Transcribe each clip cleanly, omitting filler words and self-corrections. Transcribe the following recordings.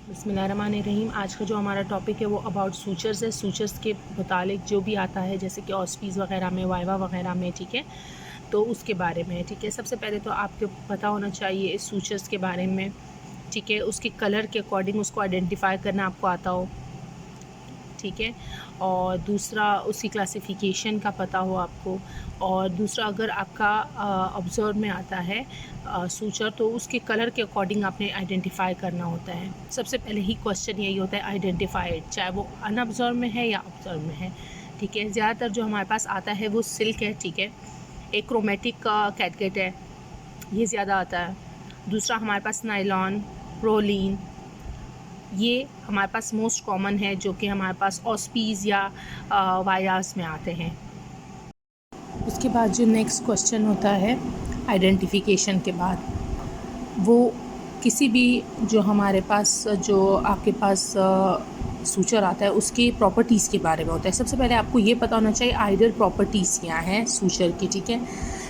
बिस्मिल्लाहिर्रहमानिर्रहीम। आज का जो हमारा टॉपिक है वो अबाउट सूचर्स है। सूचर्स के मुतालिक जो भी आता है जैसे कि ऑस्पीज़ वगैरह में, वाइवा वगैरह में, ठीक है, तो उसके बारे में, ठीक है। सबसे पहले तो आपको पता होना चाहिए इस सूचर्स के बारे में, ठीक है। उसके कलर के अकॉर्डिंग उसको आइडेंटिफाई करना आपको आता हो, ठीक है। और दूसरा उसकी क्लासिफिकेशन का पता हो आपको। और दूसरा अगर आपका ऑब्ज़र्व में आता है सूचर, तो उसके कलर के अकॉर्डिंग आपने आइडेंटिफाई करना होता है। सबसे पहले ही क्वेश्चन यही होता है आइडेंटिफाइड, चाहे वो अनऑब्ज़र्व में है या ऑब्ज़र्व में है, ठीक है। ज़्यादातर जो हमारे पास आता है वो सिल्क है, ठीक है। एक क्रोमेटिक का कैटगेट है, ये ज़्यादा आता है। दूसरा हमारे पास नायलॉन, प्रोलीन, ये हमारे पास मोस्ट कॉमन है जो कि हमारे पास ऑस्पीज़ या वायरास में आते हैं। उसके बाद जो नेक्स्ट क्वेश्चन होता है आइडेंटिफिकेशन के बाद, वो किसी भी जो हमारे पास जो आपके पास सूचर आता है उसकी प्रॉपर्टीज़ के बारे में होता है। सबसे पहले आपको ये पता होना चाहिए आइडल प्रॉपर्टीज़ क्या हैं सूचर की, ठीक है।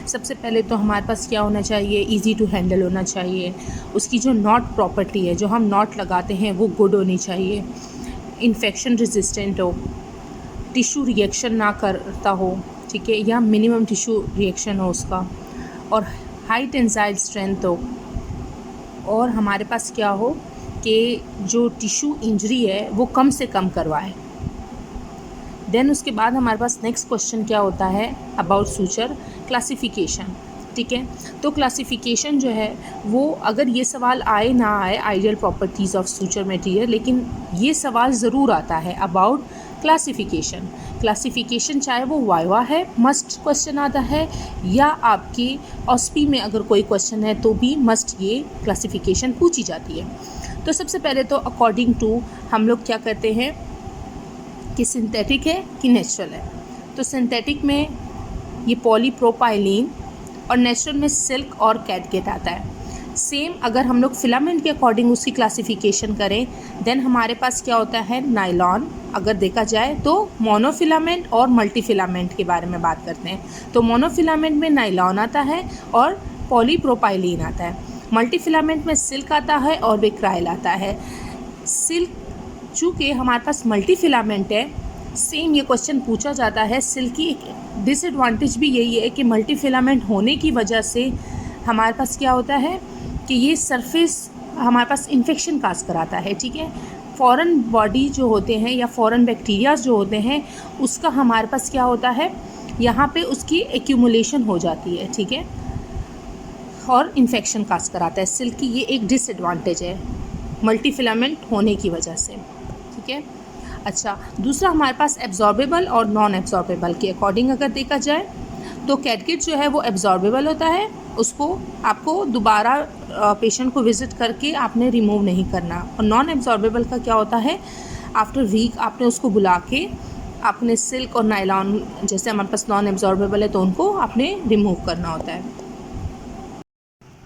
सबसे पहले तो हमारे पास क्या होना चाहिए, इजी टू हैंडल होना चाहिए। उसकी जो नॉट प्रॉपर्टी है, जो हम नॉट लगाते हैं, वो गुड होनी चाहिए। इन्फेक्शन रेजिस्टेंट हो, टिश्यू रिएक्शन ना करता हो, ठीक है, या मिनिमम टिश्यू रिएक्शन हो उसका, और हाई टेंसाइल स्ट्रेंथ हो, और हमारे पास क्या हो कि जो टिश्यू इंजरी है वो कम से कम करवाए। देन उसके बाद हमारे पास नेक्स्ट क्वेश्चन क्या होता है अबाउट सूचर क्लासिफिकेशन, ठीक है। तो क्लासिफिकेशन जो है वो, अगर ये सवाल आए ना आए ideal properties of suture material, लेकिन ये सवाल ज़रूर आता है अबाउट क्लासिफिकेशन। क्लासिफिकेशन चाहे वो वाइवा है, मस्ट क्वेश्चन आता है, या आपकी ऑस्पी में अगर कोई क्वेश्चन है तो भी मस्ट ये क्लासिफिकेशन पूछी जाती है। तो सबसे पहले तो अकॉर्डिंग टू हम लोग क्या करते हैं कि सिंथेटिक है कि नेचुरल है। तो सिंथेटिक में ये पॉलीप्रोपाइलीन, और नेचुरल में सिल्क और कैटगेट आता है। सेम अगर हम लोग फिलामेंट के अकॉर्डिंग उसकी क्लासिफिकेशन करें, देन हमारे पास क्या होता है नायलॉन। अगर देखा जाए तो मोनोफिलामेंट और मल्टीफिलामेंट के बारे में बात करते हैं। तो मोनोफिलामेंट में नायलॉन आता है और पॉलीप्रोपाइलीन आता है। मल्टीफिलामेंट में सिल्क आता है और विक्राइल आता है। सिल्क, चूँकि हमारे पास मल्टीफिलामेंट है, सेम ये क्वेश्चन पूछा जाता है। सिल्क की एक डिसएडवांटेज भी यही है कि मल्टीफिलामेंट होने की वजह से हमारे पास क्या होता है कि ये सरफेस हमारे पास इन्फेक्शन काज कराता है, ठीक है। फॉरेन बॉडी जो होते हैं या फॉरेन बैक्टीरियाज जो होते हैं, उसका हमारे पास क्या होता है, यहाँ पे उसकी एक्यूमुलेशन हो जाती है, ठीक है, और इन्फेक्शन काज कराता है। सिल्क की ये एक डिसएडवांटेज है मल्टीफिलामेंट होने की वजह से, ठीक है। अच्छा, दूसरा हमारे पास एब्जॉर्बेबल और नॉन एब्जॉर्बेबल के अकॉर्डिंग अगर देखा जाए तो कैटगेट जो है वो एब्जॉर्बेबल होता है, उसको आपको दोबारा पेशेंट को विज़िट करके आपने रिमूव नहीं करना। और नॉन एब्जॉर्बेबल का क्या होता है, आफ्टर वीक आपने उसको बुला के आपने सिल्क और नायलॉन, जैसे हमारे पास नॉन एब्जॉर्बेबल है तो उनको आपने रिमूव करना होता है।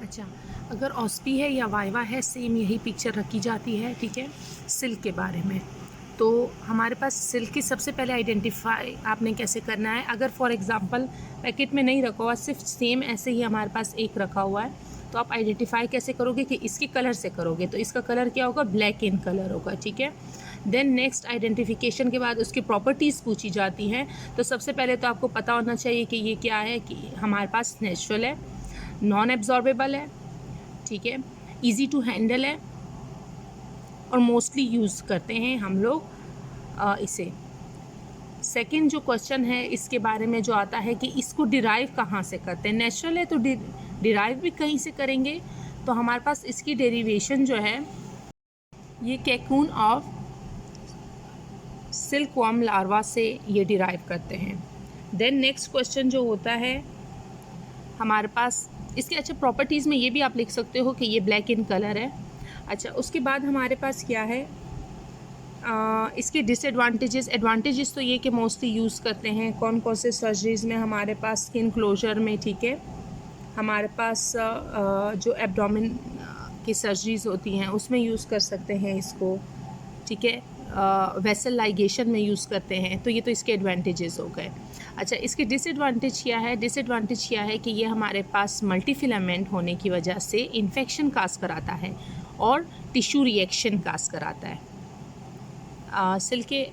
अच्छा, अगर ऑस्पी है या वाइवा है, सेम यही पिक्चर रखी जाती है, ठीक है। सिल्क के बारे में तो हमारे पास सिल्क की सबसे पहले आइडेंटिफाई आपने कैसे करना है। अगर फॉर एग्जांपल पैकेट में नहीं रखा हुआ, सिर्फ सेम ऐसे ही हमारे पास एक रखा हुआ है, तो आप आइडेंटिफाई कैसे करोगे कि इसके कलर से करोगे, तो इसका कलर क्या होगा, ब्लैक इन कलर होगा, ठीक है। देन नेक्स्ट आइडेंटिफिकेशन के बाद उसकी प्रॉपर्टीज़ पूछी जाती हैं। तो सबसे पहले तो आपको पता होना चाहिए कि ये क्या है, कि हमारे पास नेचुरल है, नॉन एब्जॉर्बेबल है, ठीक है, ईजी टू हैंडल है, और मोस्टली यूज़ करते हैं हम लोग इसे। सेकंड जो क्वेश्चन है इसके बारे में जो आता है कि इसको डिराइव कहाँ से करते हैं। नेचुरल है तो डिराइव भी कहीं से करेंगे, तो हमारे पास इसकी डेरिवेशन जो है ये कैकून ऑफ सिल्क वर्म लार्वा से ये डिराइव करते हैं। देन नेक्स्ट क्वेश्चन जो होता है हमारे पास इसके, अच्छा, प्रॉपर्टीज़ में ये भी आप लिख सकते हो कि ये ब्लैक इन कलर है। अच्छा, उसके बाद हमारे पास क्या है, इसके डिसएडवांटेजेस। एडवांटेजेस तो ये कि मोस्टली यूज़ करते हैं कौन कौन से सर्जरीज़ में, हमारे पास स्किन क्लोजर में, ठीक है, हमारे पास जो एब्डोमेन की सर्जरीज़ होती हैं उसमें यूज़ कर सकते हैं इसको, ठीक है, वेसल लाइगेशन में यूज़ करते हैं। तो ये तो इसके एडवांटेजेस हो गए। अच्छा, इसके डिसएडवांटेज क्या है, डिसएडवांटेज क्या है कि ये हमारे पास मल्टीफिलामेंट होने की वजह से इन्फेक्शन काज कराता है और टिश्यू रिएक्शन काज कराता है। सिल्क के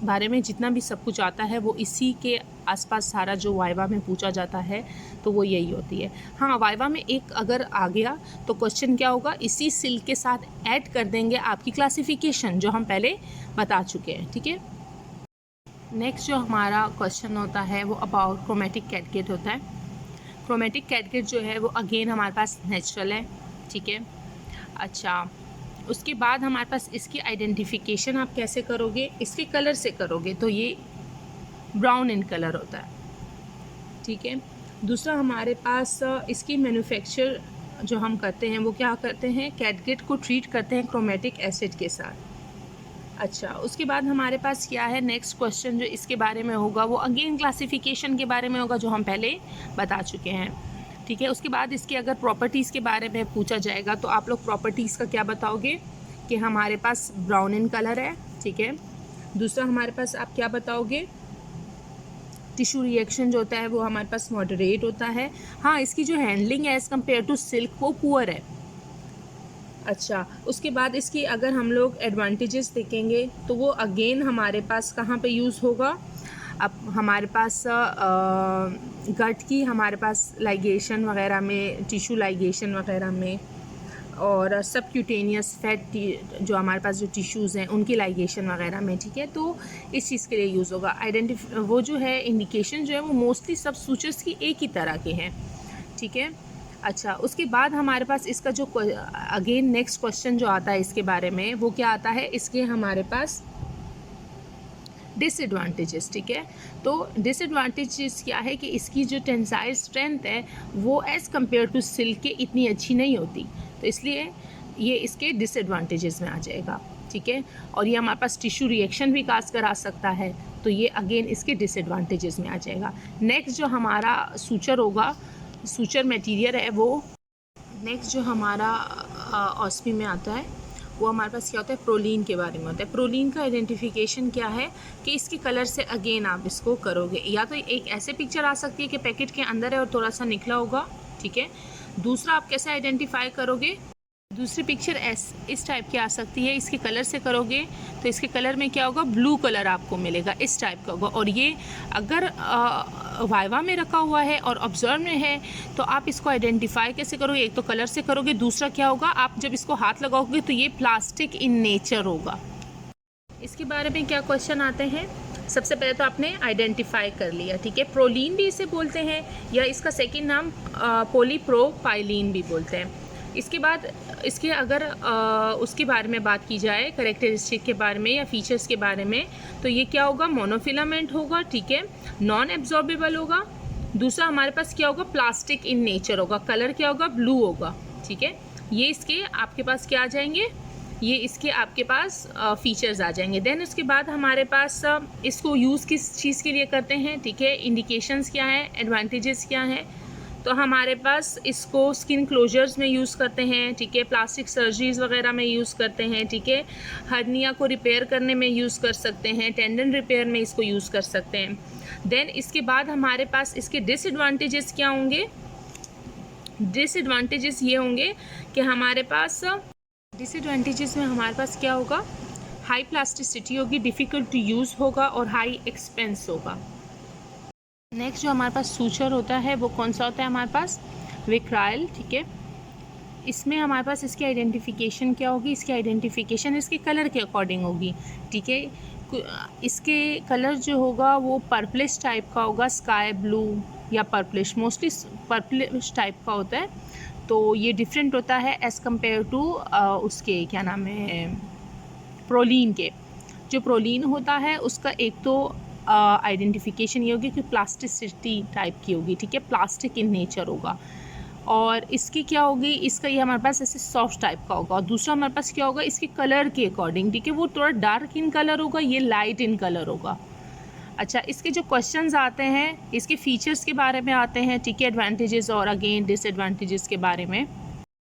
बारे में जितना भी सब कुछ आता है वो इसी के आसपास सारा जो वाइवा में पूछा जाता है तो वो यही होती है। हाँ, वाइवा में एक अगर आ गया तो क्वेश्चन क्या होगा, इसी सिल्क के साथ ऐड कर देंगे आपकी क्लासिफिकेशन जो हम पहले बता चुके हैं। ठीक है, नेक्स्ट जो हमारा क्वेश्चन होता है वो अबाउट क्रोमेटिक कैटगेट होता है। क्रोमेटिक कैटगेट जो है वो अगेन हमारे पास नेचुरल है। ठीक है, अच्छा, उसके बाद हमारे पास इसकी आइडेंटिफिकेशन आप कैसे करोगे, इसके कलर से करोगे, तो ये ब्राउन इन कलर होता है। ठीक है, दूसरा हमारे पास इसकी मैन्युफैक्चर जो हम करते हैं वो क्या करते हैं, कैटगेट को ट्रीट करते हैं क्रोमेटिक एसिड के साथ। अच्छा, उसके बाद हमारे पास क्या है, नेक्स्ट क्वेश्चन जो इसके बारे में होगा वो अगेन क्लासिफिकेशन के बारे में होगा जो हम पहले बता चुके हैं। ठीक है, उसके बाद इसके अगर प्रॉपर्टीज़ के बारे में पूछा जाएगा तो आप लोग प्रॉपर्टीज़ का क्या बताओगे कि हमारे पास ब्राउन इन कलर है। ठीक है, दूसरा हमारे पास आप क्या बताओगे, टिश्यू रिएक्शन जो होता है वो हमारे पास मॉडरेट होता है। हाँ, इसकी जो हैंडलिंग है एज़ कम्पेयर टू सिल्क वो पुअर है। अच्छा, उसके बाद इसकी अगर हम लोग एडवांटेजेस देखेंगे तो वो अगेन हमारे पास कहाँ पे यूज़ होगा, अब हमारे पास गट की हमारे पास लाइगेशन वगैरह में, टिश्यू लाइगेशन वगैरह में, और सबक्यूटेनियस फैट जो हमारे पास जो टिश्यूज़ हैं उनकी लाइगेशन वगैरह में। ठीक है, तो इस चीज़ के लिए यूज़ होगा। वो जो है इंडिकेशन जो है वो मोस्टली सब सूचर्स की एक ही तरह के हैं। ठीक है, अच्छा, उसके बाद हमारे पास इसका जो अगेन नेक्स्ट क्वेश्चन जो आता है इसके बारे में वो क्या आता है, इसके हमारे पास डिसएडवांटेजेस। ठीक है, तो डिसएडवांटेजेस क्या है कि इसकी जो टेंसाइल स्ट्रेंथ है वो एज़ कम्पेयर टू सिल्क के इतनी अच्छी नहीं होती, तो इसलिए ये इसके डिसएडवांटेजेस में आ जाएगा। ठीक है, और ये हमारे पास टिश्यू रिएक्शन भी काज करा सकता है, तो ये अगेन इसके डिसएडवांटेजेस में आ जाएगा। नेक्स्ट जो हमारा सूचर होगा, सूचर मटेरियल है वो नेक्स्ट जो हमारा ऑस्मी में आता है वो हमारे पास क्या होता है, प्रोलीन के बारे में होता है। प्रोलीन का आइडेंटिफिकेशन क्या है कि इसके कलर से अगेन आप इसको करोगे, या तो एक ऐसे पिक्चर आ सकती है कि पैकेट के अंदर है और थोड़ा सा निकला होगा। ठीक है, दूसरा आप कैसे आइडेंटिफाई करोगे, दूसरी पिक्चर इस टाइप की आ सकती है, इसके कलर से करोगे तो इसके कलर में क्या होगा, ब्लू कलर आपको मिलेगा, इस टाइप का होगा। और ये अगर वाइवा में रखा हुआ है और ऑब्जर्व में है तो आप इसको आइडेंटिफाई कैसे करोगे, एक तो कलर से करोगे, दूसरा क्या होगा, आप जब इसको हाथ लगाओगे तो ये प्लास्टिक इन नेचर होगा। इसके बारे में क्या क्वेश्चन आते हैं, सबसे पहले तो आपने आइडेंटिफाई कर लिया। ठीक है, प्रोलीन भी इसे बोलते हैं या इसका सेकेंड नाम पॉलीप्रोपाइलीन भी बोलते हैं। इसके बाद इसके अगर उसके बारे में बात की जाए, करेक्टरिस्टिक के बारे में या फीचर्स के बारे में, तो ये क्या होगा, मोनोफिलामेंट होगा। ठीक है, नॉन एब्जॉर्बेबल होगा। दूसरा हमारे पास क्या होगा, प्लास्टिक इन नेचर होगा, कलर क्या होगा, ब्लू होगा। ठीक है, ये इसके आपके पास क्या आ जाएंगे, ये इसके आपके पास फीचर्स आ जाएंगे। देन उसके बाद हमारे पास इसको यूज़ किस चीज़ के लिए करते हैं। ठीक है, इंडिकेशंस क्या हैं, एडवांटेजेस क्या हैं, तो हमारे पास इसको स्किन क्लोजर्स में यूज़ करते हैं। ठीक है, प्लास्टिक सर्जरीज़ वगैरह में यूज़ करते हैं। ठीक है, हर्निया को रिपेयर करने में यूज़ कर सकते हैं, टेंडन रिपेयर में इसको यूज़ कर सकते हैं। देन इसके बाद हमारे पास इसके डिसएडवांटेजेस क्या होंगे, डिसएडवांटेजेस ये होंगे कि हमारे पास डिसएडवांटेजेस में हमारे पास क्या होगा, हाई प्लास्टिसिटी होगी, डिफ़िकल्ट टू यूज़ होगा और हाई एक्सपेंस होगा। नेक्स्ट जो हमारे पास सूचर होता है वो कौन सा होता है, हमारे पास विक्राइल। ठीक है, इसमें हमारे पास इसकी आइडेंटिफिकेशन क्या होगी, इसकी आइडेंटिफिकेशन इसके कलर के अकॉर्डिंग होगी। ठीक है, इसके कलर जो होगा वो पर्पलिश टाइप का होगा, स्काई ब्लू या पर्पलिश, मोस्टली पर्पलिश टाइप का होता है। तो ये डिफरेंट होता है एज़ कम्पेयर टू उसके क्या नाम है, प्रोलीन के। जो प्रोलीन होता है उसका एक तो आइडेंटिफिकेशन ये होगी कि प्लास्टिसिटी टाइप की होगी। ठीक है, प्लास्टिक इन नेचर होगा। और इसकी क्या होगी, इसका ये हमारे पास ऐसे सॉफ्ट टाइप का होगा। और दूसरा हमारे पास क्या होगा, इसके कलर के अकॉर्डिंग। ठीक है, वो थोड़ा डार्क इन कलर होगा, ये लाइट इन कलर होगा। अच्छा, इसके जो क्वेश्चंस आते हैं इसके फीचर्स के बारे में आते हैं। ठीक है, एडवांटेजेस और अगेन डिसएडवांटेजेस के बारे में।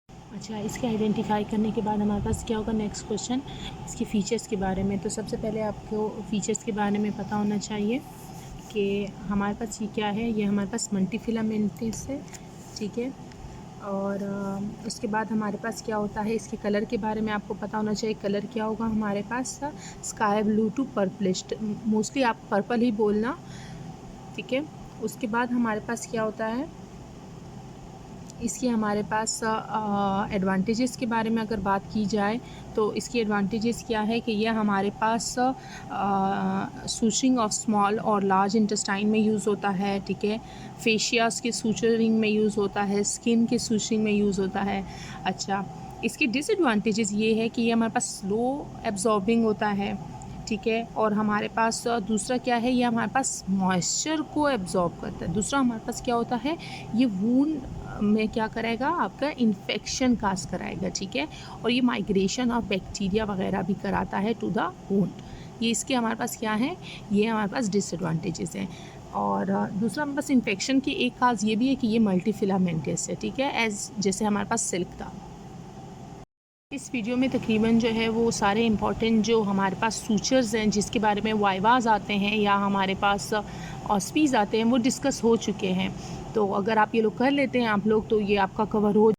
अच्छा, इसके आइडेंटिफाई करने के बाद हमारे पास क्या होगा, नेक्स्ट क्वेश्चन इसके फ़ीचर्स के बारे में। तो सबसे पहले आपको फ़ीचर्स के बारे में पता होना चाहिए कि हमारे पास ये क्या है, ये हमारे पास मल्टीफिलामेंटस है। ठीक है, और उसके बाद हमारे पास क्या होता है, इसके कलर के बारे में आपको पता होना चाहिए। कलर क्या होगा हमारे पास, sky blue to purplish, mostly आप पर्पल ही बोलना, ठीक है। उसके बाद हमारे पास क्या होता है, इसके हमारे पास एडवांटेजेस के बारे में अगर बात की जाए तो इसकी एडवांटेजेस क्या है कि यह हमारे पास सूचरिंग ऑफ स्मॉल और लार्ज इंटेस्टाइन में यूज़ होता है, ठीक है। फेशियास के सूचरिंग में यूज़ होता है, स्किन के सूचरिंग में यूज़ होता है। अच्छा, इसकी डिसएडवांटेजेस ये है कि ये हमारे पास स्लो एब्जॉर्बिंग होता है, ठीक है। और हमारे पास दूसरा क्या है, ये हमारे पास मॉइस्चर को एब्जॉर्ब करता है। दूसरा हमारे पास क्या होता है, ये वूंड में क्या कराएगा, आपका इन्फेक्शन काज कराएगा, ठीक है। और ये माइग्रेशन ऑफ बैक्टीरिया वगैरह भी कराता है टू द वूंड। ये इसके हमारे पास क्या है, ये हमारे पास डिसएडवांटेजेस हैं। और दूसरा हमारे पास इन्फेक्शन की एक काज ये भी है कि ये मल्टीफिलामेंटस है, ठीक है, एज जैसे हमारे पास सिल्क था। इस वीडियो में तकरीबन जो है वो सारे इम्पॉर्टेंट जो हमारे पास सूचर्स हैं जिसके बारे में वाइवाज आते हैं या हमारे पास ऑस्पीज़ आते हैं वो डिस्कस हो चुके हैं। तो अगर आप ये लोग कर लेते हैं आप लोग, तो ये आपका कवर हो